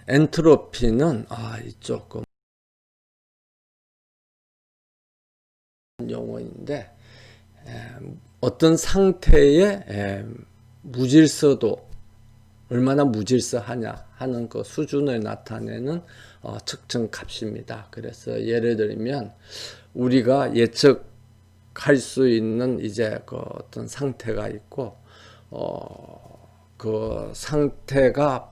엔트로피는 조금 용어인데 어떤 상태의 무질서도 얼마나 무질서하냐 하는 그 수준을 나타내는 측정 값입니다. 그래서 예를 들면 우리가 예측할 수 있는 이제 그 어떤 상태가 있고 그 상태가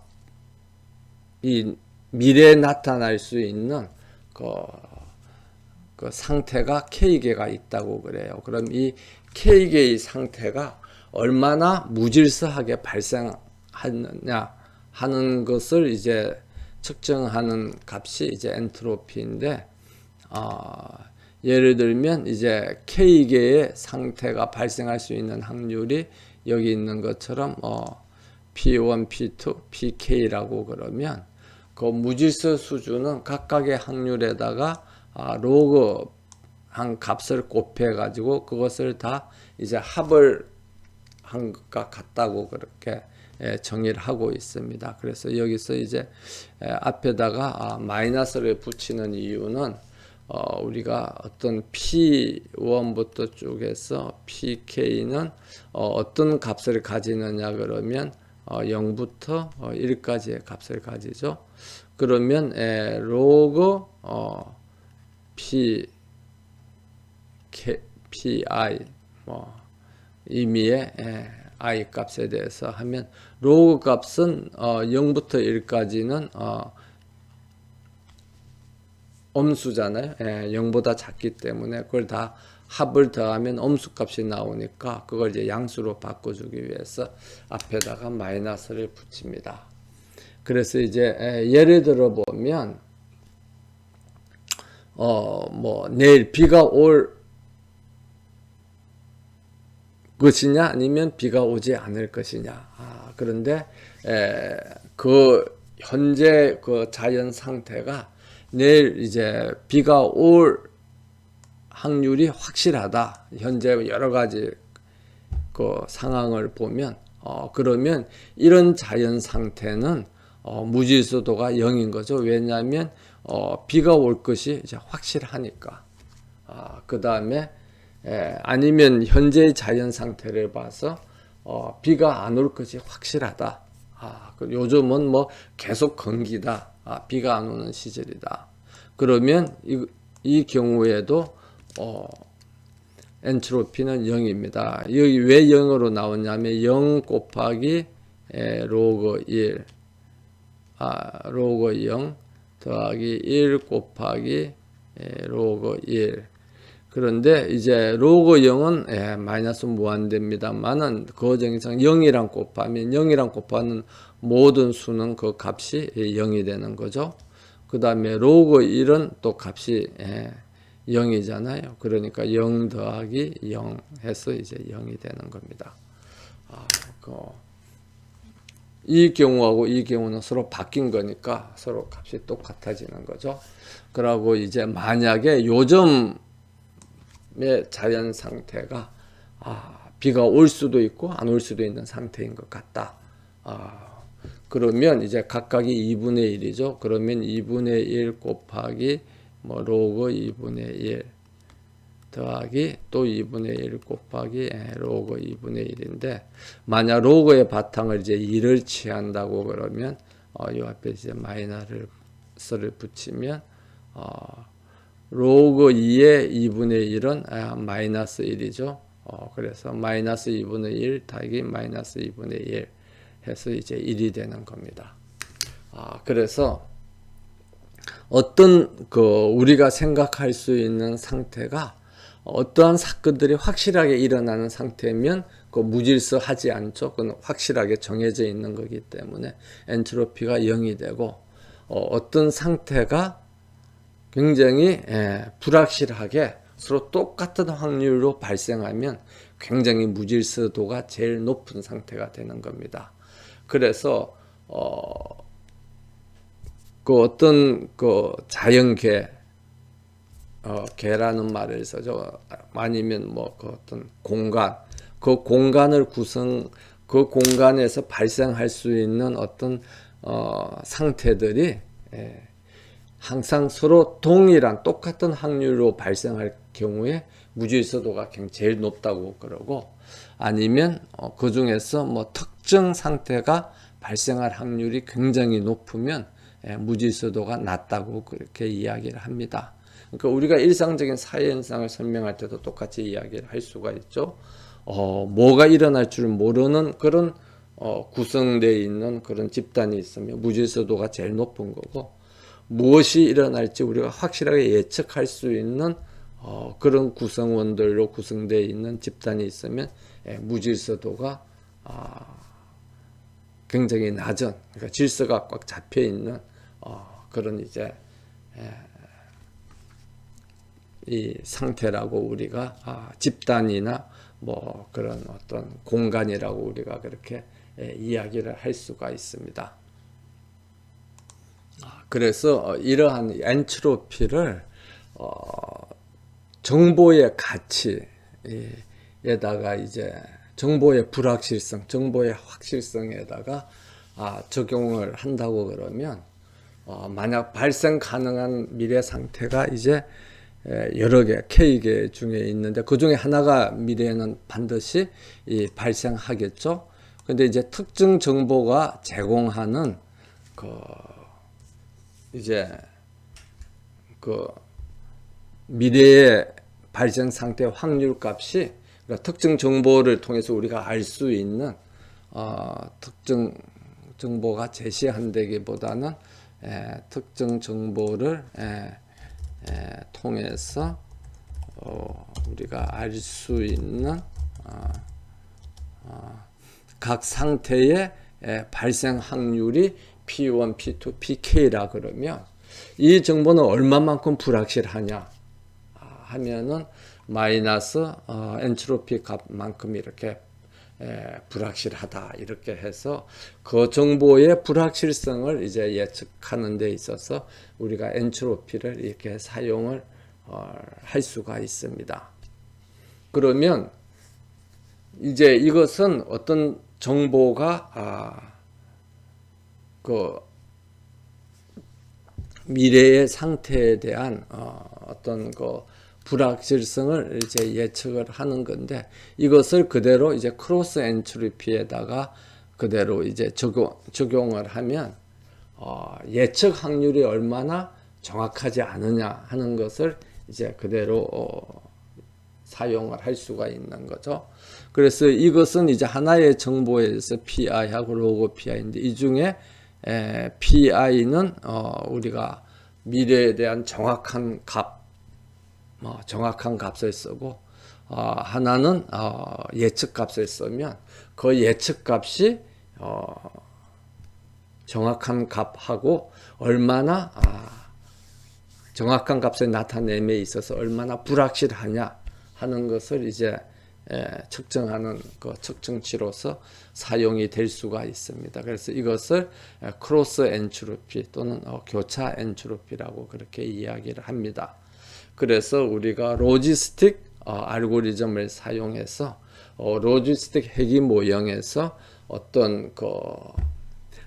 이 미래에 나타날 수 있는 그 상태가 K개가 있다고 그래요. 그럼 이 K개의 상태가 얼마나 무질서하게 발생하느냐 하는 것을 이제 측정하는 값이 이제 엔트로피인데, 예를 들면 이제 K개의 상태가 발생할 수 있는 확률이 여기 있는 것처럼 P1, P2, PK라고 그러면 그 무질서 수준은 각각의 확률에다가 로그 한 값을 곱해 가지고 그것을 다 이제 합을 한 것과 같다고 그렇게 정의를 하고 있습니다. 그래서 여기서 이제 앞에다가 마이너스를 붙이는 이유는 우리가 어떤 P1부터 쭉해서 PK는 어떤 값을 가지느냐 그러면 0부터 1까지의 값을 가지죠. 그러면 로그 PI 임의의 I 값에 대해서 하면 로그 값은 0부터 1까지는 엄수잖아요. 0보다 작기 때문에 그걸 다 합을 더하면 엄수값이 나오니까 그걸 이제 양수로 바꿔주기 위해서 앞에다가 마이너스를 붙입니다. 그래서 이제 예를 들어 보면 내일 비가 올 것이냐 아니면 비가 오지 않을 것이냐. 그런데 그 현재 그 자연 상태가 내일 이제 비가 올 확률이 확실하다. 현재 여러 가지 그 상황을 보면 그러면 이런 자연 상태는 무질서도가 0인 거죠. 왜냐하면 비가 올 것이 이제 확실하니까. 그 다음에 아니면 현재의 자연 상태를 봐서 비가 안 올 것이 확실하다. 요즘은 뭐 계속 건기다. 비가 안 오는 시절이다. 그러면 이 경우에도 엔트로피는 0입니다. 여기 왜 0으로 나오냐면 0 곱하기 로그 1 로그 0 더하기 1 곱하기 로그 1. 그런데 이제 로그 0은 마이너스 무한대입니다만은 거정상 0이랑 곱하면 0이랑 곱하는 모든 수는 그 값이 0이 되는 거죠. 그 다음에 로그 1은 또 값이 0이잖아요. 그러니까 0 더하기 0 해서 이제 0이 되는 겁니다. 이 경우하고 이 경우는 서로 바뀐 거니까 서로 값이 똑같아지는 거죠. 그러고 이제 만약에 요즘의 자연 상태가 비가 올 수도 있고 안 올 수도 있는 상태인 것 같다. 그러면 이제 각각이 2분의 1이죠. 그러면 2분의 1 곱하기 로그 2분의 1 더하기 또 2분의 1 곱하기 로그 2분의 1인데 만약 로그의 바탕을 이제 2를 취한다고 그러면 이 앞에 이제 마이너스를 붙이면 로그 2의 2분의 1은 마이너스 1이죠. 그래서 마이너스 2분의 1 더하기 마이너스 2분의 1 해서 이제 1이 되는 겁니다. 그래서 어떤 우리가 생각할 수 있는 상태가 어떠한 사건들이 확실하게 일어나는 상태면 무질서하지 않죠. 그건 확실하게 정해져 있는 거기 때문에 엔트로피가 0이 되고 어떤 상태가 굉장히 불확실하게 서로 똑같은 확률로 발생하면 굉장히 무질서도가 제일 높은 상태가 되는 겁니다. 그래서 어떤 자연계 개라는 말을 써죠. 아니면 어떤 공간, 그 공간에서 발생할 수 있는 어떤 상태들이 항상 서로 동일한 똑같은 확률로 발생할 경우에 무질서도가 제일 높다고 그러고, 아니면 그 중에서 뭐 특정 상태가 발생할 확률이 굉장히 높으면 무질서도가 낮다고 그렇게 이야기를 합니다. 그러니까 우리가 일상적인 사회 현상을 설명할 때도 똑같이 이야기를 할 수가 있죠. 뭐가 일어날 줄 모르는 그런 구성되어 있는 그런 집단이 있으면 무질서도가 제일 높은 거고, 무엇이 일어날지 우리가 확실하게 예측할 수 있는 그런 구성원들로 구성되어 있는 집단이 있으면 무질서도가 굉장히 낮은, 그러니까 질서가 꽉 잡혀 있는 그런 이제 이 상태라고 우리가 집단이나 뭐 그런 어떤 공간이라고 우리가 그렇게 이야기를 할 수가 있습니다. 그래서 이러한 엔트로피를 정보의 가치에다가 이제 정보의 불확실성, 정보의 확실성에다가 적용을 한다고 그러면 만약 발생 가능한 미래 상태가 이제 여러 개, K개 중에 있는데 그 중에 하나가 미래에는 반드시 발생하겠죠. 근데 이제 특정 정보가 제공하는 이제 미래의 발생 상태 확률 값이, 그러니까 특정 정보를 통해서 우리가 알 수 있는 특정 정보가 제시한다기보다는 특정 정보를 통해서 우리가 알 수 있는 각 상태의 발생 확률이 P1, P2, PK라 그러면 이 정보는 얼마만큼 불확실하냐 하면은 마이너스 엔트로피 값만큼 이렇게 불확실하다 이렇게 해서 그 정보의 불확실성을 이제 예측하는 데 있어서 우리가 엔트로피를 이렇게 사용을 할 수가 있습니다. 그러면 이제 이것은 어떤 정보가 그 미래의 상태에 대한 어떤 그 불확실성을 이제 예측을 하는 건데, 이것을 그대로 이제 크로스 엔트로피에다가 그대로 이제 적용을 하면 예측 확률이 얼마나 정확하지 않으냐 하는 것을 이제 그대로 사용을 할 수가 있는 거죠. 그래서 이것은 이제 하나의 정보에 대해서 PI하고 로그 PI인데, 이 중에 PI는 우리가 미래에 대한 정확한 값을 쓰고, 하나는 예측 값을 쓰면 그 예측 값이 정확한 값하고 얼마나 정확한 값을 나타냄에 있어서 얼마나 불확실하냐 하는 것을 이제 측정하는 그 측정치로서 사용이 될 수가 있습니다. 그래서 이것을 크로스 엔트로피 또는 교차 엔트로피라고 그렇게 이야기를 합니다. 그래서 우리가 로지스틱 알고리즘을 사용해서 로지스틱 회귀 모형에서 어떤 그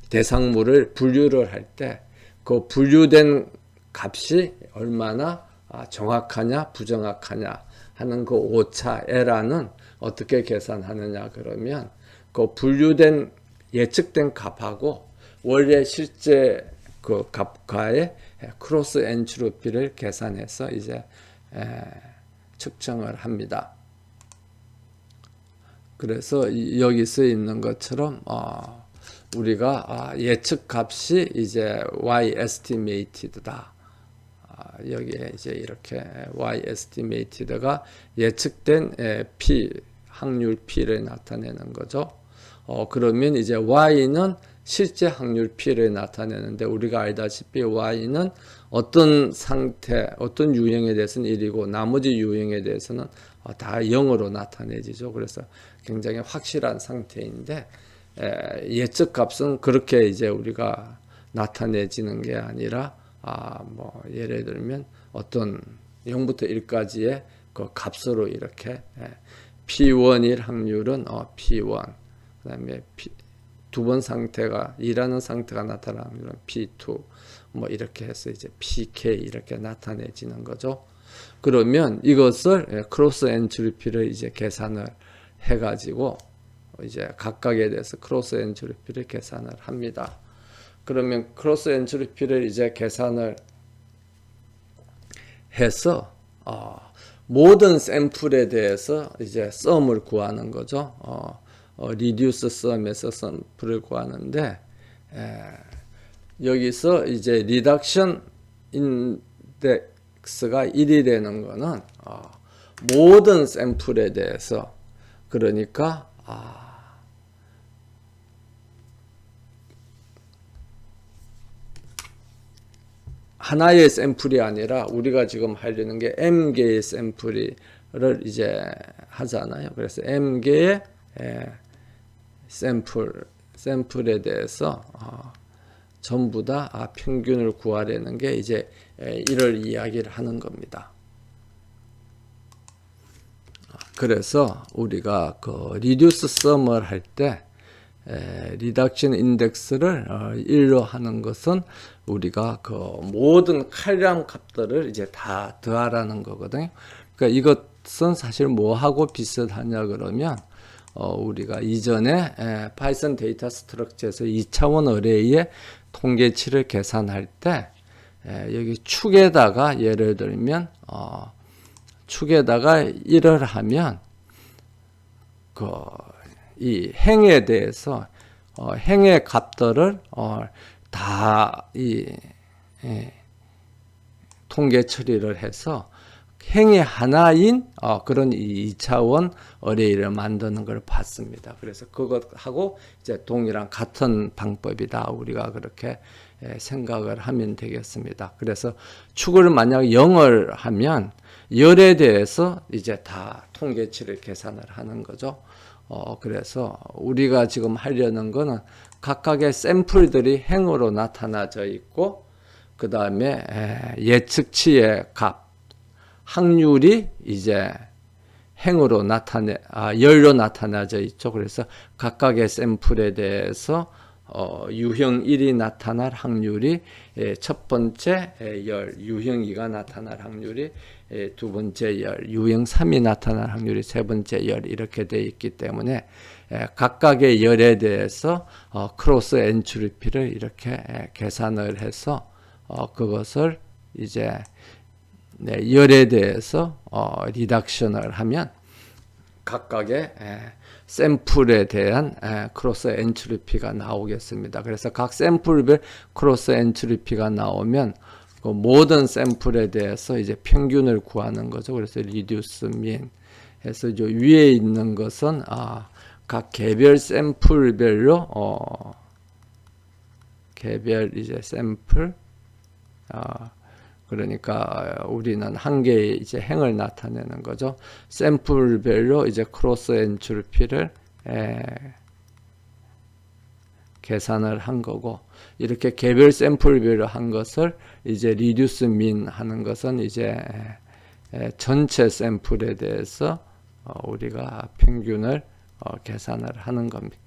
대상물을 분류를 할 때 그 분류된 값이 얼마나 정확하냐 부정확하냐 하는 그 오차 에라는 어떻게 계산하느냐 그러면 그 분류된 예측된 값하고 원래 실제 그 값과의 크로스 엔트로피를 계산해서 이제 측정을 합니다. 그래서 여기 써 있는 것처럼 우리가 예측 값이 이제 y estimated다. 여기에 이제 이렇게 y estimated가 예측된 p 확률 p를 나타내는 거죠. 그러면 이제 y는 실제 확률 p를 나타내는데, 우리가 알다시피 y는 어떤 상태, 어떤 유형에 대해서는 1이고 나머지 유형에 대해서는 다 0으로 나타내지죠. 그래서 굉장히 확실한 상태인데, 예측 값은 그렇게 이제 우리가 나타내지는 게 아니라 뭐 예를 들면 어떤 0부터 1까지의 그 값으로 이렇게 P1일 확률은 P1, 그다음에 두 번 상태가 일하는 상태가 나타나면 P2 뭐 이렇게 해서 이제 PK 이렇게 나타내지는 거죠. 그러면 이것을 크로스 엔트로피를 이제 계산을 해가지고 이제 각각에 대해서 크로스 엔트로피를 계산을 합니다. 그러면 크로스 엔트로피를 이제 계산을 해서 모든 샘플에 대해서 이제 썸을 구하는 거죠. 리듀스 썸에서 샘플을 구하는데 여기서 이제 리덕션 인덱스가 1이 되는 거는 모든 샘플에 대해서 그러니까 하나의 샘플이 아니라 우리가 지금 하려는 게 M개의 샘플을 이제 하잖아요. 그래서 M개의 샘플에 대해서 전부 다 평균을 구하려는 게 이제 이를 이야기를 하는 겁니다. 그래서 우리가 그 리듀스 썸을 할 때 리덕션 인덱스를 1로 하는 것은 우리가 그 모든 칼럼 값들을 이제 다 더하라는 거거든요. 그러니까 이것은 사실 뭐하고 비슷하냐 그러면 우리가 이전에 파이썬 데이터 스트럭처에서 2차원 어레이의 통계치를 계산할 때 여기 축에다가 예를 들면 축에다가 1을 하면 이 행에 대해서 행의 값들을 다 이 통계 처리를 해서 행의 하나인 그런 2차원 어레이를 만드는 걸 봤습니다. 그래서 그것하고 이제 동일한 같은 방법이다. 우리가 그렇게 생각을 하면 되겠습니다. 그래서 축을 만약 0을 하면 열에 대해서 이제 다 통계치를 계산을 하는 거죠. 그래서 우리가 지금 하려는 거는 각각의 샘플들이 행으로 나타나져 있고 그 다음에 예측치의 값 확률이 이제 행으로 열로 나타나져 있죠. 그래서 각각의 샘플에 대해서 유형 1이 나타날 확률이 첫 번째 열, 유형 2가 나타날 확률이 두 번째 열, 유형 3이 나타날 확률이 세 번째 열 이렇게 되어 있기 때문에 각각의 열에 대해서 크로스 엔트로피를 이렇게 계산을 해서 그것을 이제 열에 대해서 리덕션을 하면 각각의 샘플에 대한 크로스 엔트로피가 나오겠습니다. 그래서 각 샘플별 크로스 엔트로피가 나오면 그 모든 샘플에 대해서 이제 평균을 구하는 거죠. 그래서 리듀스 민 해서 저 위에 있는 것은 각 개별 샘플별로 개별 이제 샘플 그러니까 우리는 한 개의 이제 행을 나타내는 거죠. 샘플별로 이제 크로스 엔트로피를 계산을 한 거고 이렇게 개별 샘플별로 한 것을 이제 리듀스 민 하는 것은 이제 전체 샘플에 대해서 우리가 평균을 계산을 하는 겁니다.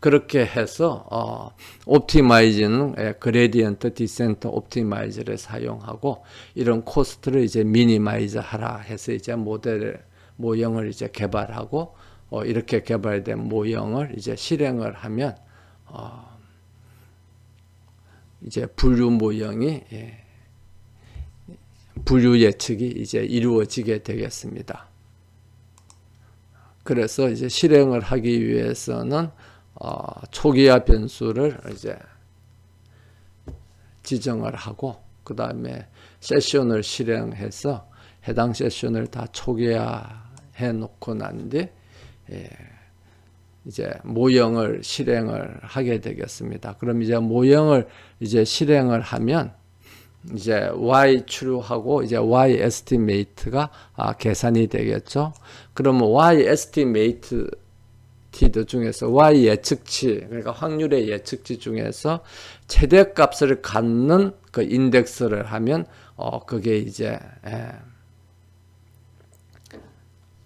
그렇게 해서 옵티마이즈는 그레디언트 디센트 옵티마이저를 사용하고 이런 코스트를 이제 미니마이즈 하라 해서 이제 모형을 이제 개발하고 이렇게 개발된 모형을 이제 실행을 하면 이제 분류 모형이 분류 예측이 이제 이루어지게 되겠습니다. 그래서 이제 실행을 하기 위해서는 초기화 변수를 이제 지정을 하고 그 다음에 세션을 실행해서 해당 세션을 다 초기화해 놓고 난 뒤 이제 모형을 실행을 하게 되겠습니다. 그럼 이제 모형을 이제 실행을 하면 이제 y 추루하고 이제 y 에스티메이트가 계산이 되겠죠. 그러면 y 에스티메이트 중에서 y 예측치 그러니까 확률의 예측치 중에서 최대값을 갖는 그 인덱스를 하면 그게 이제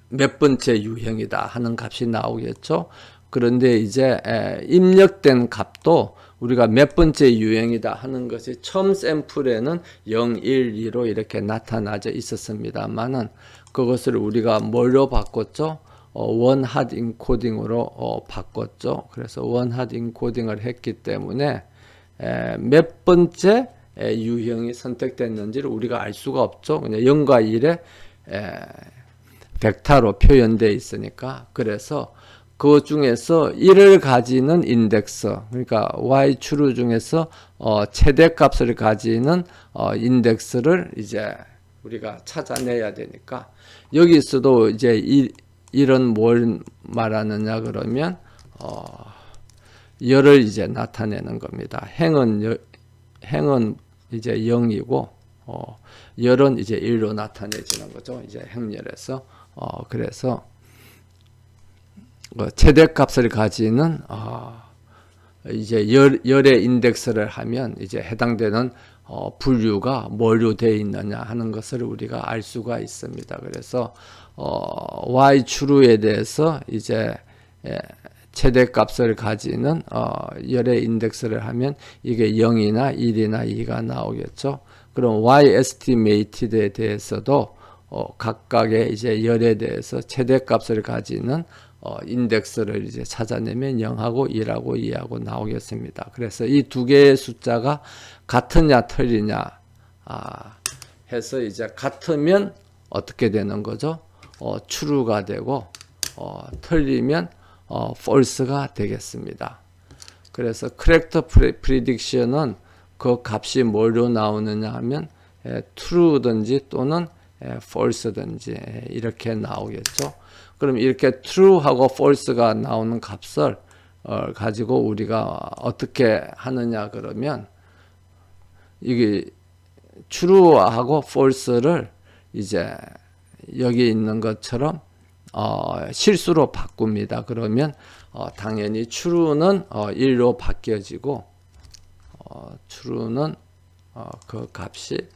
몇 번째 유형이다 하는 값이 나오겠죠. 그런데 이제 입력된 값도 우리가 몇 번째 유형이다 하는 것이 처음 샘플에는 0, 1, 2로 이렇게 나타나져 있었습니다만은 그것을 우리가 뭘로 바꿨죠? 원핫 인코딩으로 바꿨죠. 그래서 원핫 인코딩을 했기 때문에 몇 번째 유형이 선택됐는지를 우리가 알 수가 없죠. 그냥 0과 1에 벡터로 표현되어 있으니까. 그래서 그 중에서 1을 가지는 인덱스, 그러니까 y 추루 중에서 최대값을 가지는 인덱스를 이제 우리가 찾아내야 되니까, 여기서도 이제 이런 뭘 말하느냐 그러면 열을 이제 나타내는 겁니다. 행은 이제 0이고 열은 이제 1로 나타내지는 거죠. 이제 행렬에서 그래서 최대값을 가지는 이제 열의 인덱스를 하면 이제 해당되는 분류가 뭘로 되어 있느냐 하는 것을 우리가 알 수가 있습니다. 그래서 y 추루에 대해서 이제 최대값을 가지는 열의 인덱스를 하면 이게 0이나 1이나 2가 나오겠죠. 그럼 y estimated에 대해서도 각각의 이제 열에 대해서 최대값을 가지는 인덱스를 이제 찾아내면 0하고 1하고 2하고 나오겠습니다. 그래서 이 두 개의 숫자가 같으냐 틀리냐 해서 이제 같으면 어떻게 되는 거죠? true가 되고 틀리면 false가 되겠습니다. 그래서 correct prediction은 그 값이 뭘로 나오느냐 하면 true든지 또는 false든지 이렇게 나오겠죠. 그럼 이렇게 true하고 false가 나오는 값을 가지고 우리가 어떻게 하느냐 그러면 이게 true하고 false를 이제 여기 있는 것처럼 실수로 바꿉니다. 그러면 당연히 true는 1로 바뀌어지고 true는 그 값이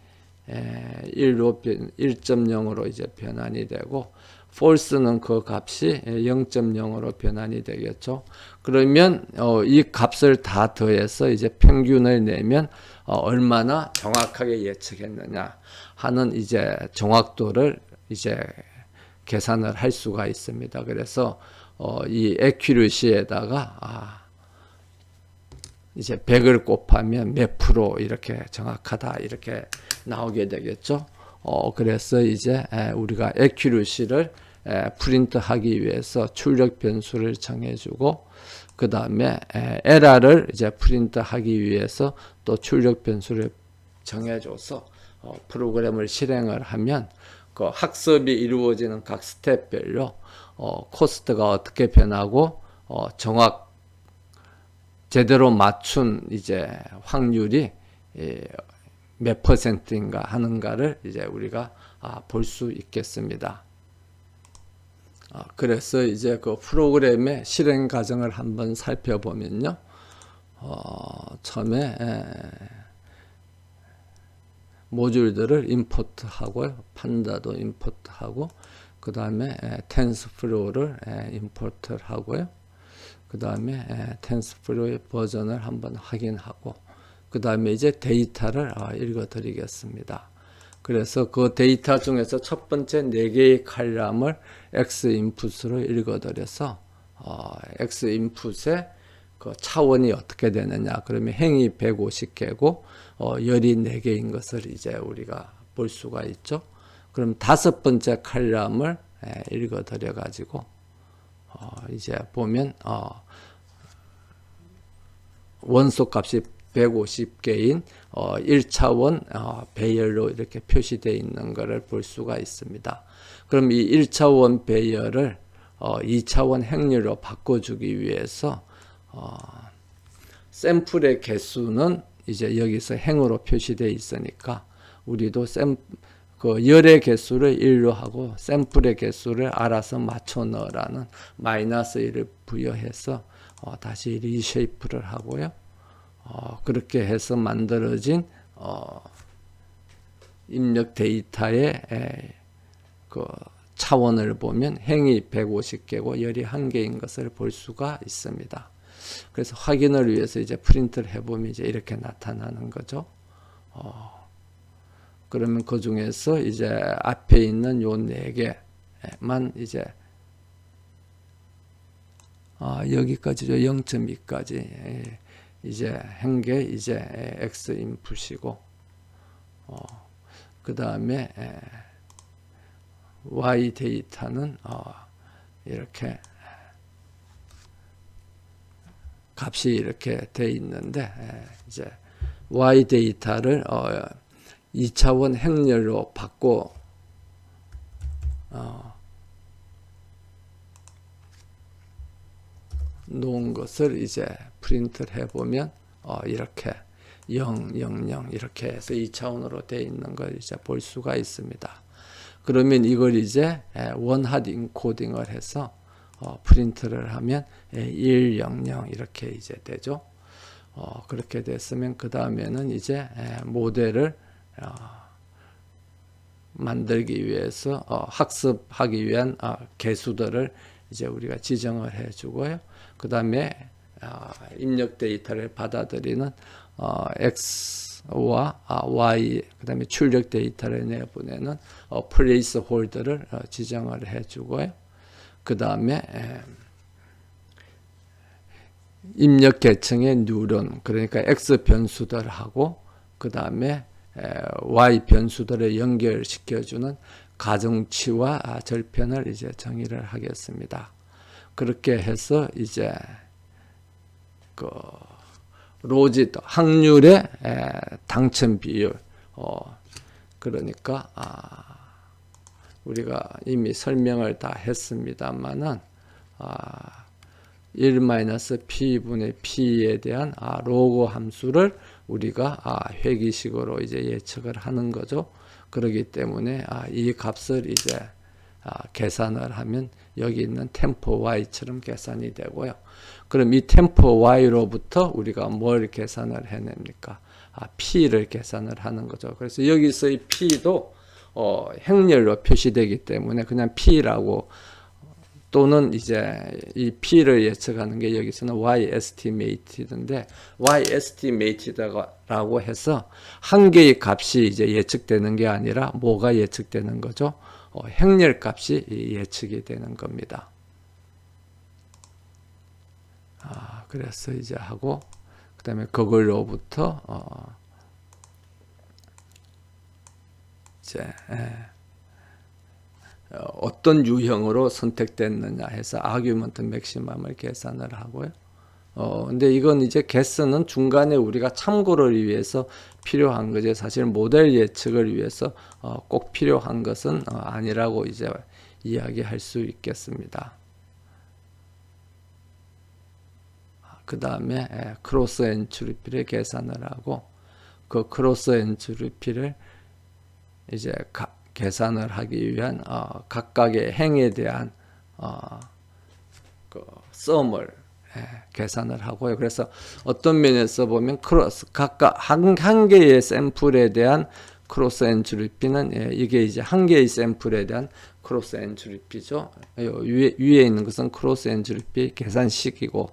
1.0으로 이제 변환이 되고 false는 그 값이 0.0으로 변환이 되겠죠. 그러면 이 값을 다 더해서 이제 평균을 내면 얼마나 정확하게 예측했느냐 하는 이제 정확도를 이제 계산을 할 수가 있습니다. 그래서 이 accuracy에다가 이제 100을 곱하면 몇 프로 이렇게 정확하다 이렇게 나오게 되겠죠. 그래서 이제 우리가 accuracy를 프린트하기 위해서 출력 변수를 정해주고 그 다음에 error를 이제 프린트하기 위해서 또 출력 변수를 정해줘서 프로그램을 실행을 하면 그 학습이 이루어지는 각 스텝별로 코스트가 어떻게 변하고 제대로 맞춘 이제 확률이 몇 퍼센트인가 하는가를 이제 우리가 볼 수 있겠습니다. 그래서 이제 그 프로그램의 실행 과정을 한번 살펴보면요. 처음에 모듈들을 임포트하고 판다도 임포트하고 그 다음에 텐스플로우를 임포트를 하고요. 그 다음에 텐스플로우의 버전을 한번 확인하고 그 다음에 이제 데이터를 읽어 드리겠습니다. 그래서 그 데이터 중에서 첫 번째 4개의 칼럼을 X 인풋으로 읽어 드려서 X 인풋의 그 차원이 어떻게 되느냐 그러면 행이 150개고 열이 4개인 것을 이제 우리가 볼 수가 있죠. 그럼 5번째 칼럼을 읽어 드려 가지고 이제 보면 원소 값이 150개인 1차원 배열로 이렇게 표시되어 있는 것을 볼 수가 있습니다. 그럼 이 1차원 배열을 2차원 행렬로 바꿔주기 위해서 샘플의 개수는 이제 여기서 행으로 표시되어 있으니까 우리도 그 열의 개수를 1로 하고 샘플의 개수를 알아서 맞춰 넣으라는 -1을 부여해서 다시 리쉐이프를 하고요. 그렇게 해서 만들어진 입력 데이터의 그 차원을 보면 행이 150개고 열이 1개인 것을 볼 수가 있습니다. 그래서 확인을 위해서 이제 프린트를 해보면 이제 이렇게 나타나는 거죠. 그러면 그 중에서 이제 앞에 있는 요 4개만 이제 여기까지죠. 0.2까지 이제 한 게 이제 X 인풋이고 그 다음에 Y 데이터는 이렇게 값이 이렇게 돼 있는데 이제 Y 데이터를 2차원 행렬로 바꿔 놓은 것을 이제 프린트를 해보면 이렇게 0, 0, 0 이렇게 해서 2차원으로 되어 있는 걸 이제 볼 수가 있습니다. 그러면 이걸 이제 원핫 인코딩을 해서 프린트를 하면 1, 0, 0 이렇게 이제 되죠. 그렇게 됐으면 그 다음에는 이제 모델을 만들기 위해서 학습하기 위한 개수들을 이제 우리가 지정을 해주고요. 그 다음에 입력 데이터를 받아들이는 X와 Y, 그 다음에 출력 데이터를 내보내는 플레이스 홀더를 지정을 해주고요. 그 다음에 입력 계층의 뉴런, 그러니까 X 변수들하고 그 다음에 Y 변수들을 연결시켜주는 가정치와 절편을 이제 정의를 하겠습니다. 그렇게 해서 이제 그 로짓 확률의 당첨 비율, 그러니까 우리가 이미 설명을 다 했습니다만은 1-P분의 P에 대한 로그 함수를 우리가 회기식으로 이제 예측을 하는 거죠. 그렇기 때문에 이 값을 이제 계산을 하면 여기 있는 템포 y처럼 계산이 되고요. 그럼 이 템포 y로부터 우리가 뭘 계산을 해냅니까? p를 계산을 하는 거죠. 그래서 여기서 이 p도 행렬로 표시되기 때문에 그냥 p라고, 또는 이제 이 P를 예측하는 게 여기서는 Y estimated인데, Y estimated라고 해서 한 개의 값이 이제 예측되는 게 아니라 뭐가 예측되는 거죠? 행렬 값이 예측이 되는 겁니다. 그래서 이제 하고, 그 다음에 그걸로부터 이제 어떤 유형으로 선택됐느냐 해서 아규먼트 맥시멈을 계산을 하고요. 근데 이건 이제 개수는 중간에 우리가 참고를 위해서 필요한 거지, 사실 모델 예측을 위해서 꼭 필요한 것은 아니라고 이제 이야기할 수 있겠습니다. 그 다음에 크로스 엔트리피를 계산을 하고, 그 크로스 엔트리피를 이제 계산을 하기 위한 각각의 행에 대한 그 썸을 계산을 하고요. 그래서 어떤 면에서 보면 각각 한 개의 샘플에 대한 크로스 엔트리피는 이게 이제 한 개의 샘플에 대한 크로스 엔트리피죠. 위에 있는 것은 크로스 엔트리피 계산식이고,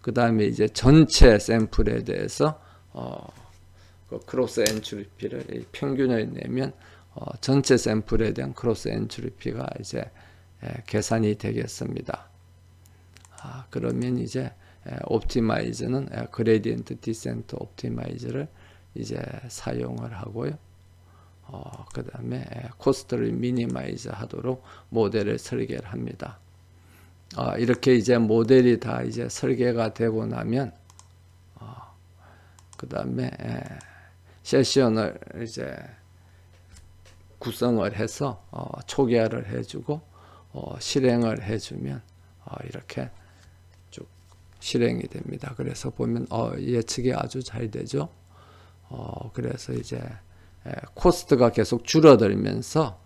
그 다음에 이제 전체 샘플에 대해서 그 크로스 엔트리피를 평균을 내면 전체 샘플에 대한 크로스 엔트리피가 이제 계산이 되겠습니다. 그러면 이제 옵티마이즈는 그레디언트 디센트 옵티마이즈를 이제 사용을 하고요. 그 다음에 코스트를 미니마이즈 하도록 모델을 설계를 합니다. 이렇게 이제 모델이 다 이제 설계가 되고 나면 그 다음에 세션을 이제 구성을 해서 초기화를 해주고 실행을 해주면 이렇게 쭉 실행이 됩니다. 그래서 보면 예측이 아주 잘 되죠. 그래서 이제 코스트가 계속 줄어들면서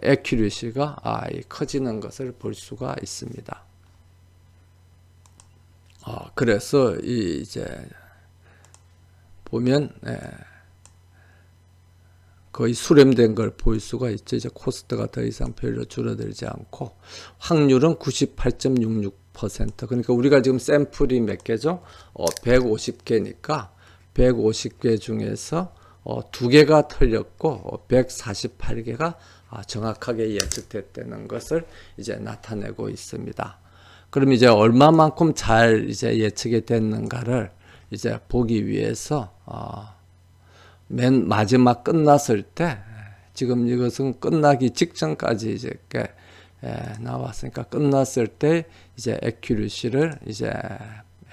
애큐리시가 커지는 것을 볼 수가 있습니다. 그래서 이제 보면 거의 수렴된 걸 볼 수가 있죠. 이제 코스트가 더 이상 별로 줄어들지 않고 확률은 98.66%. 그러니까 우리가 지금 샘플이 몇 개죠? 150개니까 150개 중에서 2개가 틀렸고 148개가 정확하게 예측됐다는 것을 이제 나타내고 있습니다. 그럼 이제 얼마만큼 잘 이제 예측이 됐는가를 이제 보기 위해서 맨 마지막 끝났을 때, 지금 이것은 끝나기 직전까지 이제 나왔으니까 끝났을 때 이제 액큐리시를 이제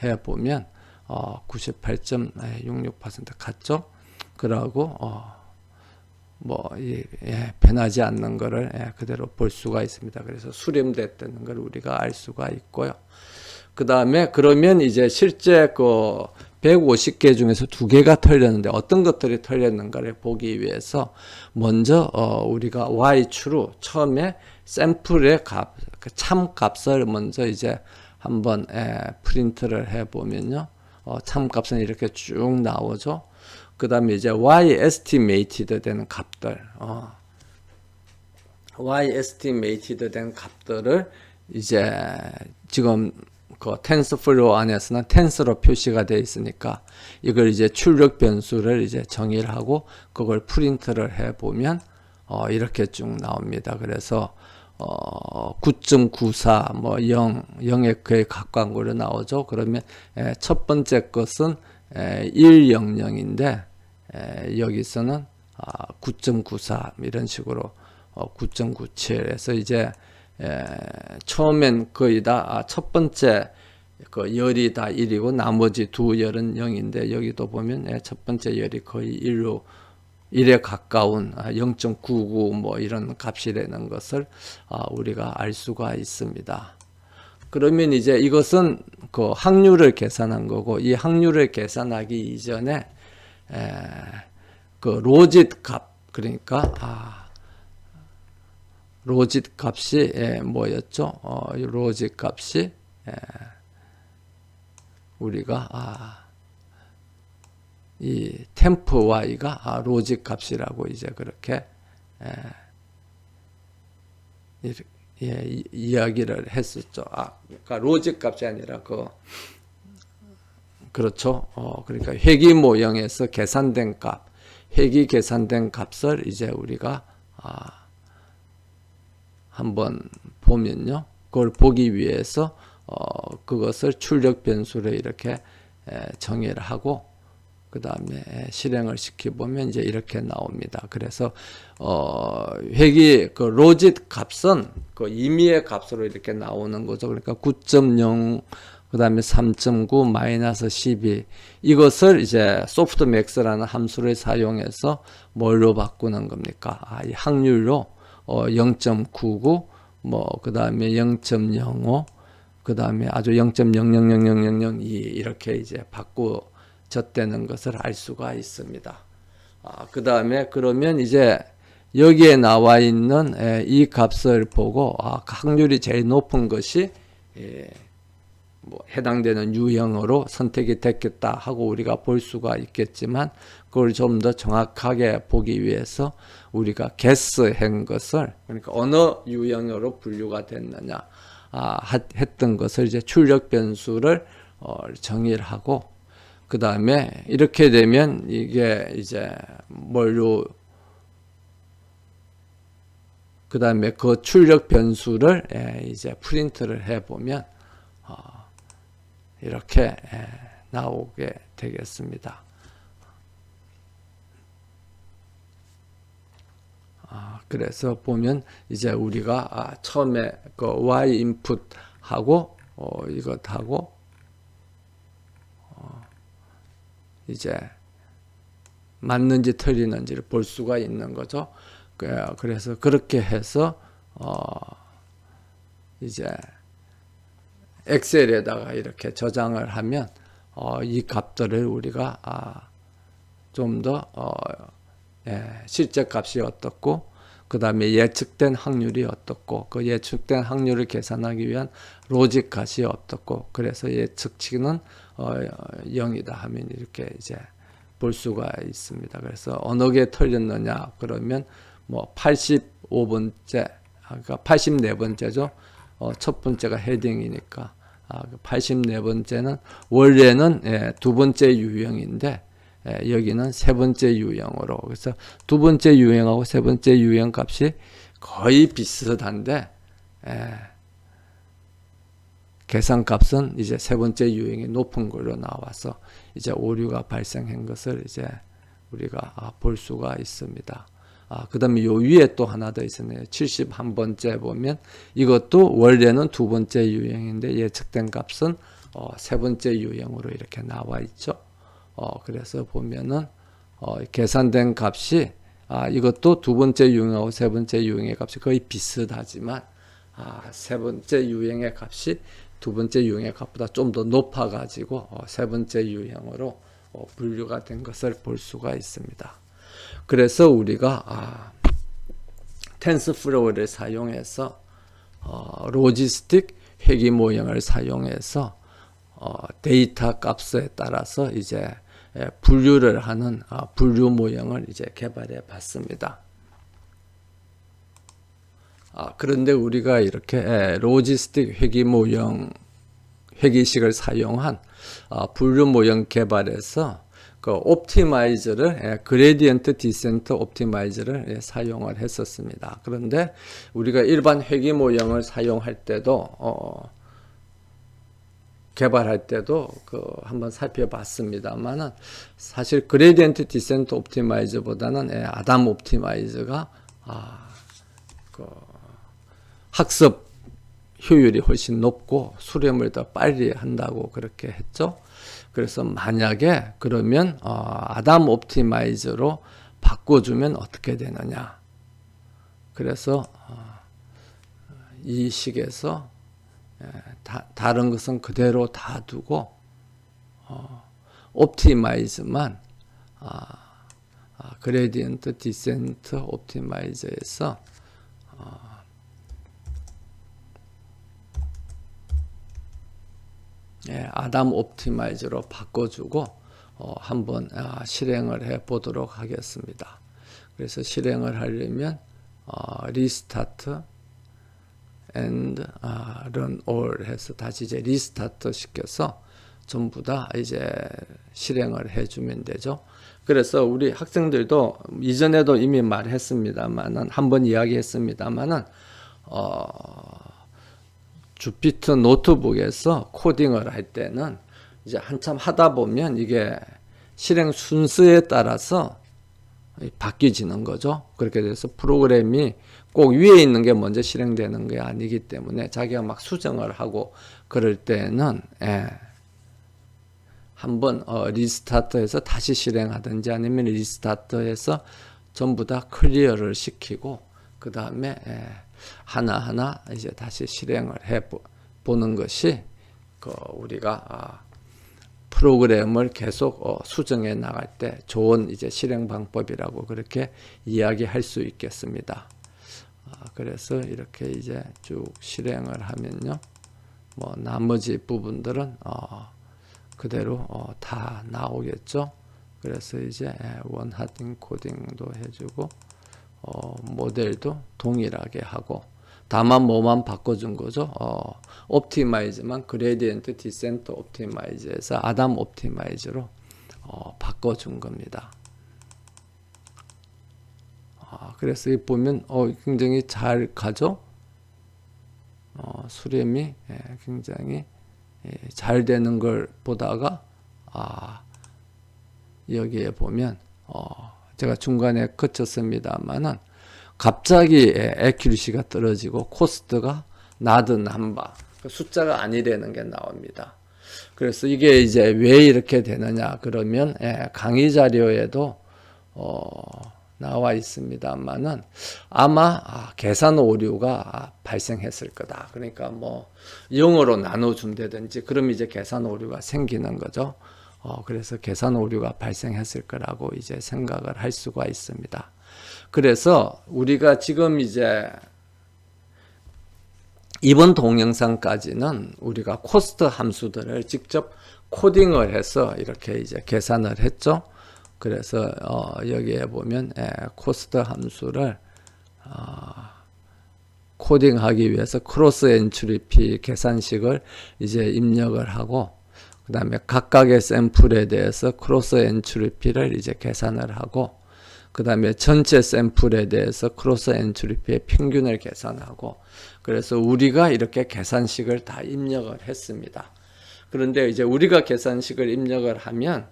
해 보면 98.66% 같죠? 그러고 변하지 않는 거를 그대로 볼 수가 있습니다. 그래서 수렴됐다는 걸 우리가 알 수가 있고요. 그 다음에 그러면 이제 실제 그 150개 중에서 2개가 틀렸는데 어떤 것들이 틀렸는가를 보기 위해서 먼저 우리가 Y축으로 처음에 샘플의 값, 그 참값을 먼저 이제 한번 프린트를 해 보면요. 참값은 이렇게 쭉 나오죠. 그 다음에 이제 Y estimated 되는 값들, Y estimated 된 값들을 이제 지금 그 텐서플로우 안에서는 텐서로 표시가 되어 있으니까 이걸 이제 출력 변수를 이제 정의를 하고 그걸 프린트를 해 보면 이렇게 쭉 나옵니다. 그래서 9.94 뭐 0에 거의 가까운 걸로 나오죠. 그러면 첫 번째 것은 100인데 여기서는 9.94 이런 식으로 9.97에서 이제 처음엔 거의 다 첫 번째 그 열이 다 1이고 나머지 두 열은 0인데 여기도 보면 첫 번째 열이 거의 1에 가까운 0.99 뭐 이런 값이라는 것을 우리가 알 수가 있습니다. 그러면 이제 이것은 그 확률을 계산한 거고, 이 확률을 계산하기 이전에 그 로짓 값, 그러니까 로짓 값이 뭐였죠? 로짓 값이 우리가 이 템프 y가 로짓 값이라고 이제 그렇게 이야기를 했었죠. 그러니까 로짓 값이 아니라 그렇죠. 그러니까 회귀 모형에서 계산된 값, 회귀 계산된 값을 이제 우리가 한번 보면요. 그걸 보기 위해서 그것을 출력 변수를 이렇게 정의를 하고 그 다음에 실행을 시켜보면 이제 이렇게 나옵니다. 그래서 회귀 그 로짓 값은 그 임의의 값으로 이렇게 나오는 거죠. 그러니까 9.0 그 다음에 3.9 마이너스 12 이것을 이제 소프트맥스라는 함수를 사용해서 뭘로 바꾸는 겁니까? 이 확률로 0.99 뭐 그 다음에 0.05 그 다음에 아주 0.000002 이렇게 이제 바꾸졌다는 것을 알 수가 있습니다. 그 다음에 그러면 이제 여기에 나와 있는 이 값을 보고 확률이 제일 높은 것이 뭐 해당되는 유형으로 선택이 됐겠다 하고 우리가 볼 수가 있겠지만 그걸 좀 더 정확하게 보기 위해서 우리가 guess한 것을 그러니까 어느 유형으로 분류가 됐느냐 했던 것을 이제 출력 변수를 정의를 하고 그 다음에 이렇게 되면 이게 이제 뭘로 그 다음에 그 출력 변수를 이제 프린트를 해 보면 이렇게 나오게 되겠습니다. 그래서 보면 이제 우리가 처음에 그 y 인풋하고 이것하고 이제 맞는지 틀리는지를 볼 수가 있는 거죠. 그래서 그렇게 해서 이제 엑셀에다가 이렇게 저장을 하면 이 값들을 우리가 좀 더 실제 값이 어떻고 그 다음에 예측된 확률이 어떻고 그 예측된 확률을 계산하기 위한 로직 값이 어떻고 그래서 예측치는 0이다 하면 이렇게 이제 볼 수가 있습니다. 그래서 어느 게 틀렸느냐 그러면 뭐 85번째, 그러니까 84번째죠. 첫 번째가 헤딩이니까 84번째는 원래는 두 번째 유형인데 여기는 세 번째 유형으로, 그래서 두 번째 유형하고 세 번째 유형 값이 거의 비슷한데 계산값은 이제 세 번째 유형이 높은 걸로 나와서 이제 오류가 발생한 것을 이제 우리가 볼 수가 있습니다. 그 다음에 요 위에 또 하나 더 있었네요. 71번째 보면 이것도 원래는 두 번째 유형인데 예측된 값은 세 번째 유형으로 이렇게 나와 있죠. 그래서 보면은 계산된 값이 이것도 두 번째 유형하고 세 번째 유형의 값이 거의 비슷하지만 세 번째 유형의 값이 두 번째 유형의 값보다 좀 더 높아 가지고 세 번째 유형으로 분류가 된 것을 볼 수가 있습니다. 그래서 우리가 텐스플로우를 사용해서 로지스틱 회귀 모형을 사용해서 데이터 값에 따라서 이제 분류를 하는 분류 모형을 이제 개발해 봤습니다. 그런데 우리가 이렇게 로지스틱 회귀 모형, 회귀식을 사용한 분류 모형 개발에서 그 옵티마이저를 그레디언트 디센트 옵티마이저를 사용을 했었습니다. 그런데 우리가 일반 회귀 모형을 사용할 때도 개발할 때도 한번 살펴봤습니다만은 사실 그레디언트 디센트 옵티마이저보다는 아담 옵티마이저가 학습 효율이 훨씬 높고 수렴을 더 빨리 한다고 그렇게 했죠. 그래서 만약에 그러면 아담 옵티마이저로 바꿔주면 어떻게 되느냐. 그래서 이 식에서 다른 것은 그대로 다 두고 옵티마이즈만 그레디언트 디센트 옵티마이저에서 아담 옵티마이저로 바꿔주고 한번 실행을 해 보도록 하겠습니다. 그래서 실행을 하려면 리스타트 and run all 해서 다시 이제 리스타트 시켜서 전부 다 이제 실행을 해주면 되죠. 그래서 우리 학생들도 이전에도 이미 말했습니다만은 한번 이야기했습니다만은 주피터 노트북에서 코딩을 할 때는 이제 한참 하다 보면 이게 실행 순서에 따라서 바뀌어지는 거죠. 그렇게 돼서 프로그램이 꼭 위에 있는 게 먼저 실행되는 게 아니기 때문에 자기가 막 수정을 하고 그럴 때는 한번 리스타트해서 다시 실행하든지 아니면 리스타트해서 전부 다 클리어를 시키고 그 다음에 하나하나 이제 다시 실행을 해 보는 것이 우리가 프로그램을 계속 수정해 나갈 때 좋은 이제 실행 방법이라고 그렇게 이야기할 수 있겠습니다. 그래서 이렇게 이제 쭉 실행을 하면요, 뭐 나머지 부분들은 그대로 다 나오겠죠. 그래서 이제 원하딩 코딩도 해주고 모델도 동일하게 하고 다만 뭐만 바꿔준 거죠. 옵티마이즈만 그레디언트 디센트 옵티마이즈에서 아담 옵티마이즈로 바꿔준 겁니다. 그래서 이 보면 굉장히 잘 가죠. 수렴이 굉장히 잘 되는 걸 보다가 여기에 보면 제가 중간에 거쳤습니다만은 갑자기 애큐리시가 떨어지고 코스트가 낮은 한바 숫자가 아니라는 게 나옵니다. 그래서 이게 이제 왜 이렇게 되느냐 그러면 강의 자료에도 나와 있습니다만은 아마 계산 오류가 발생했을 거다. 그러니까 뭐 0으로 나눠준다든지 그럼 이제 계산 오류가 생기는 거죠. 그래서 계산 오류가 발생했을 거라고 이제 생각을 할 수가 있습니다. 그래서 우리가 지금 이제 이번 동영상까지는 우리가 코스트 함수들을 직접 코딩을 해서 이렇게 이제 계산을 했죠. 그래서 여기에 보면 코스트 함수를 코딩하기 위해서 크로스 엔트리피 계산식을 이제 입력을 하고, 그 다음에 각각의 샘플에 대해서 크로스 엔트리피를 이제 계산을 하고, 그 다음에 전체 샘플에 대해서 크로스 엔트리피의 평균을 계산하고, 그래서 우리가 이렇게 계산식을 다 입력을 했습니다. 그런데 이제 우리가 계산식을 입력을 하면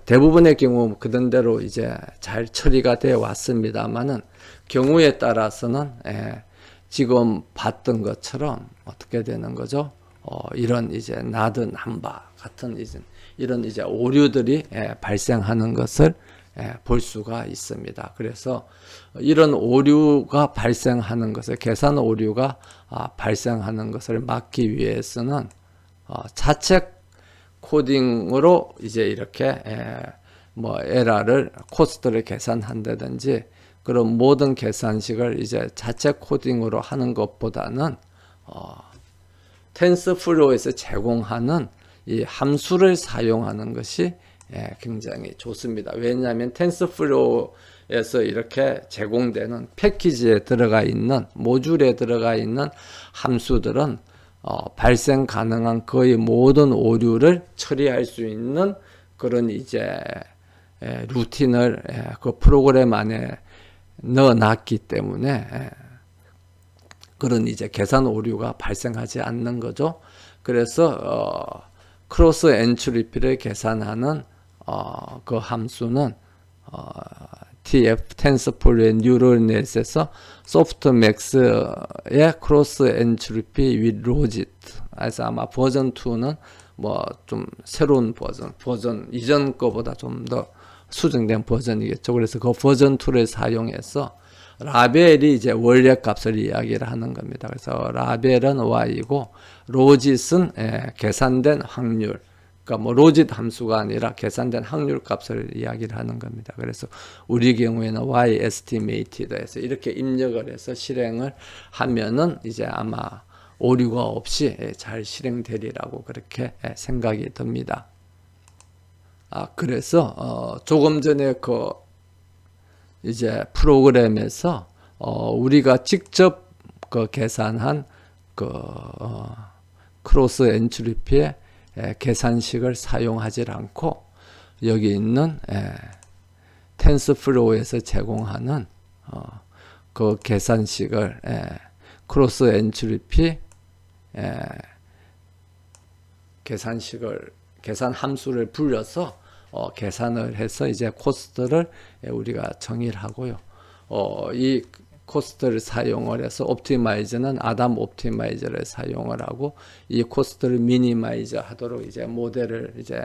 대부분의 경우 그런대로 이제 잘 처리가 되어 왔습니다만은, 경우에 따라서는 지금 봤던 것처럼 어떻게 되는 거죠? 이런 이제 나드 남바 같은 이런 이제 오류들이 발생하는 것을 볼 수가 있습니다. 그래서 이런 오류가 발생하는 것을, 계산 오류가 발생하는 것을 막기 위해서는 자체 코딩으로 이제 이렇게 뭐 에러를, 코스트를 계산한다든지 그런 모든 계산식을 이제 자체 코딩으로 하는 것보다는 텐서플로우에서 제공하는 이 함수를 사용하는 것이 굉장히 좋습니다. 왜냐하면 텐서플로우에서 이렇게 제공되는 패키지에 들어가 있는, 모듈에 들어가 있는 함수들은 발생 가능한 거의 모든 오류를 처리할 수 있는 그런 이제 루틴을 그 프로그램 안에 넣어놨기 때문에 그런 이제 계산 오류가 발생하지 않는 거죠. 그래서 크로스 엔트리피를 계산하는 그 함수는 TF 텐서플로우의 뉴럴넷에서 소프트맥스의 크로스 엔트리피 with 로짓. 그래서 아마 버전 2는 뭐 좀 새로운 버전 이전 거보다 좀 더 수정된 버전이겠죠. 그래서 그 버전 2를 사용해서 라벨이 이제 원래 값을 이야기를 하는 겁니다. 그래서 라벨은 y이고 로짓은 계산된 확률, 그러니까 뭐 로짓 함수가 아니라 계산된 확률 값을 이야기를 하는 겁니다. 그래서 우리 경우에는 y estimated 해서 이렇게 입력을 해서 실행을 하면은 이제 아마 오류가 없이 잘 실행되리라고 그렇게 생각이 듭니다. 그래서 조금 전에 그 이제 프로그램에서 우리가 직접 그 계산한 그 크로스 엔트리피의 계산식을 사용하지 않고 여기 있는 텐서플로우에서 제공하는 그 계산식을 크로스 엔트리피 계산 함수를 불려서 계산을 해서 이제 코스트를 우리가 정의를 하고요. 이 코스트를 사용을 해서 옵티마이저는 아담 옵티마이저를 사용을 하고 이 코스트를 미니마이저 하도록 이제 모델을 이제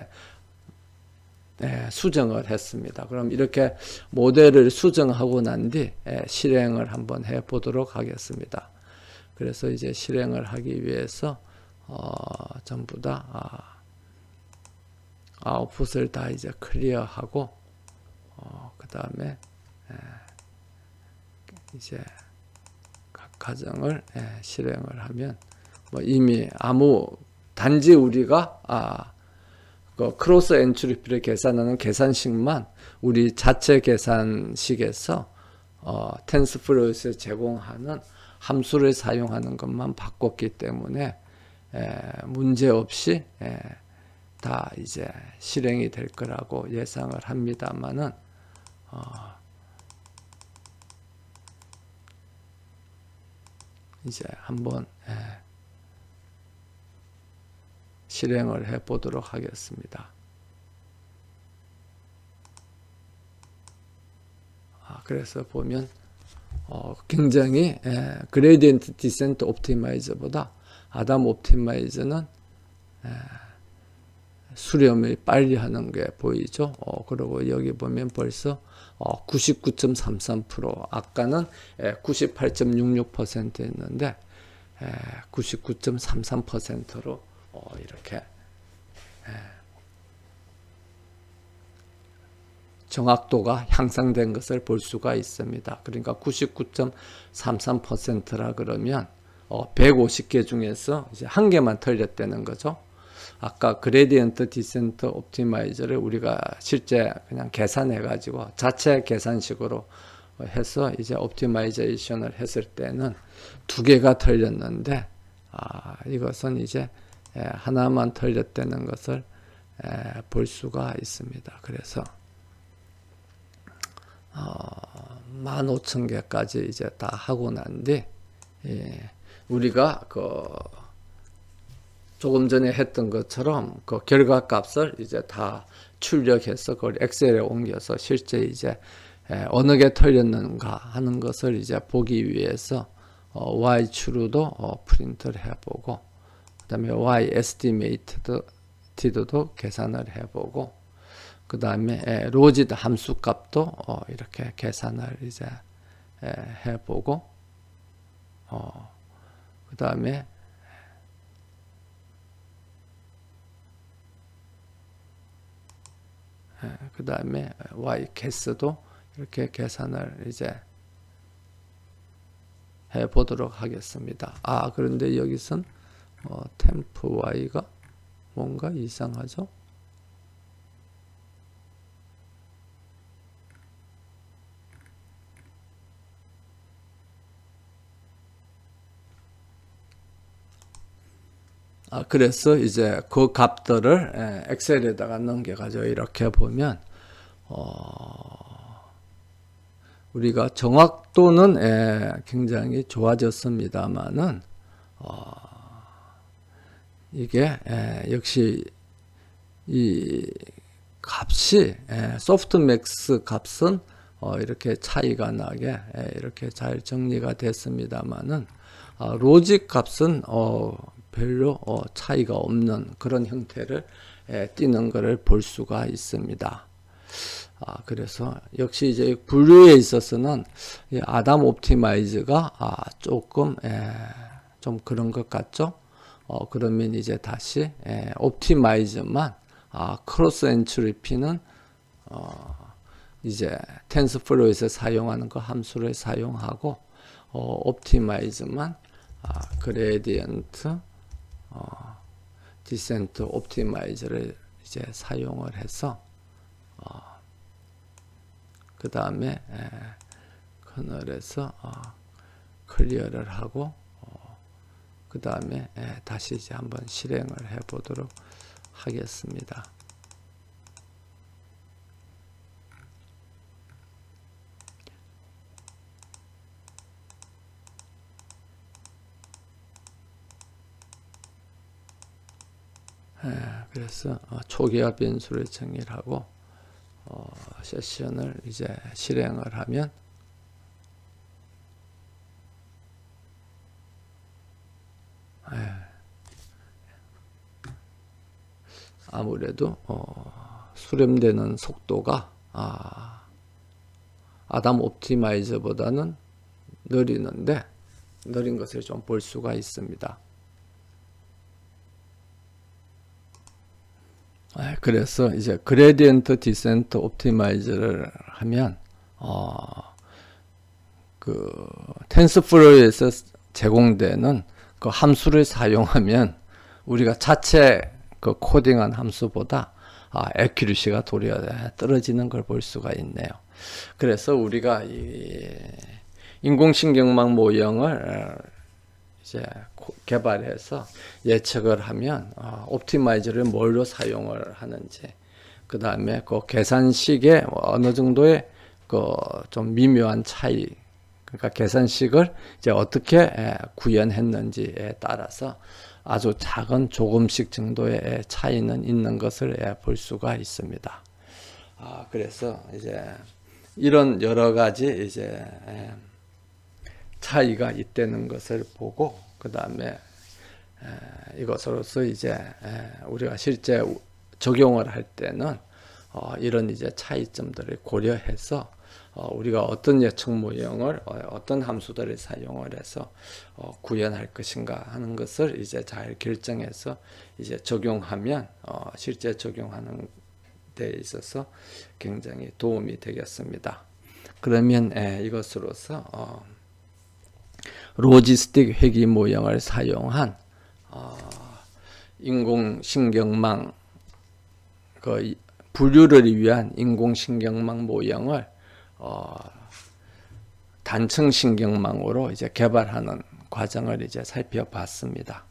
수정을 했습니다. 그럼 이렇게 모델을 수정하고 난 뒤 실행을 한번 해 보도록 하겠습니다. 그래서 이제 실행을 하기 위해서 전부 다 아웃풋을 다 이제 클리어하고 그 다음에 이제 각 가정을 실행을 하면 뭐 이미 단지 우리가 그 크로스 엔트리피를 계산하는 계산식만 우리 자체 계산식에서 텐서플로우에서 제공하는 함수를 사용하는 것만 바꿨기 때문에 문제 없이 다 이제 실행이 될 거라고 예상을 합니다만은 이제 한번 실행을 해 보도록 하겠습니다. 그래서 보면 굉장히 그레디언트 디센트 옵티마이저보다 아담 옵티마이저는 수렴을 빨리 하는 게 보이죠. 그리고 여기 보면 벌써 99.33%, 아까는 98.66%였는데 99.33%로 이렇게 정확도가 향상된 것을 볼 수가 있습니다. 그러니까 99.33%라 그러면 150개 중에서 이제 한 개만 틀렸다는 거죠. 아까 그레디언트 디센트 옵티마이저를 우리가 실제 그냥 계산해 가지고 자체 계산식으로 해서 이제 옵티마이제이션을 했을 때는 두 개가 틀렸는데 이것은 이제 하나만 틀렸다는 것을 볼 수가 있습니다. 그래서 15,000개까지 이제 다 하고 난 뒤 우리가 조금 전에 했던 것처럼 그 결과값을 이제 다 출력해서 그걸 엑셀에 옮겨서 실제 이제 어느 게 틀렸는가 하는 것을 이제 보기 위해서 y true도 프린트를 해보고 그다음에 y estimated도 계산을 해보고 그다음에 로짓 함수 값도 이렇게 계산을 이제 해보고 그다음에 y 캐스도 이렇게 계산을 이제 해 보도록 하겠습니다. 그런데 여기선 템프 y가 뭔가 이상하죠? 그래서 이제 그 값들을 엑셀에다가 넘겨가지고 이렇게 보면 우리가 정확도는 굉장히 좋아졌습니다만은 이게 역시 이 값이 소프트맥스 값은 이렇게 차이가 나게 이렇게 잘 정리가 됐습니다만은 로직 값은 별로 차이가 없는 그런 형태를 띄는 것을 볼 수가 있습니다. 그래서 역시 이제 분류에 있어서는 이 아담 옵티마이즈가 조금 좀 그런 것 같죠? 그러면 이제 다시 옵티마이즈만 크로스 엔트리피는 이제 텐스플로우에서 사용하는 그 함수를 사용하고 옵티마이즈만 그레디언트 디센트 옵티마이저를 이제 사용을 해서 그 다음에 커널에서 클리어를 하고 그 다음에 다시 이제 한번 실행을 해 보도록 하겠습니다. 그래서 초기화 변수를 정의하고 세션을 이제 실행을 하면 아무래도 수렴되는 속도가 아담 옵티마이저보다는 느리는데 느린 것을 좀 볼 수가 있습니다. 그래서 이제 그레디언트 디센트 옵티마이저를 하면 그 텐스플로우에서 제공되는 그 함수를 사용하면 우리가 자체 그 코딩한 함수보다 애큐리시가 도리어 떨어지는 걸 볼 수가 있네요. 그래서 우리가 이 인공신경망 모형을 이제 개발해서 예측을 하면 옵티마이저를 뭘로 사용을 하는지 그 다음에 그 계산식에 어느 정도의 그 좀 미묘한 차이 그러니까 계산식을 이제 어떻게 구현했는지에 따라서 아주 작은 조금씩 정도의 차이는 있는 것을 볼 수가 있습니다. 그래서 이제 이런 여러 가지 이제 차이가 있다는 것을 보고 그 다음에 이것으로서 이제 우리가 실제 적용을 할 때는 이런 이제 차이점들을 고려해서 우리가 어떤 예측 모형을 어떤 함수들을 사용을 해서 구현할 것인가 하는 것을 이제 잘 결정해서 이제 적용하면 실제 적용하는 데 있어서 굉장히 도움이 되겠습니다. 그러면 이것으로서 로지스틱 회귀 모형을 사용한 인공신경망 그 분류를 위한 인공신경망 모형을 단층신경망으로 이제 개발하는 과정을 이제 살펴봤습니다.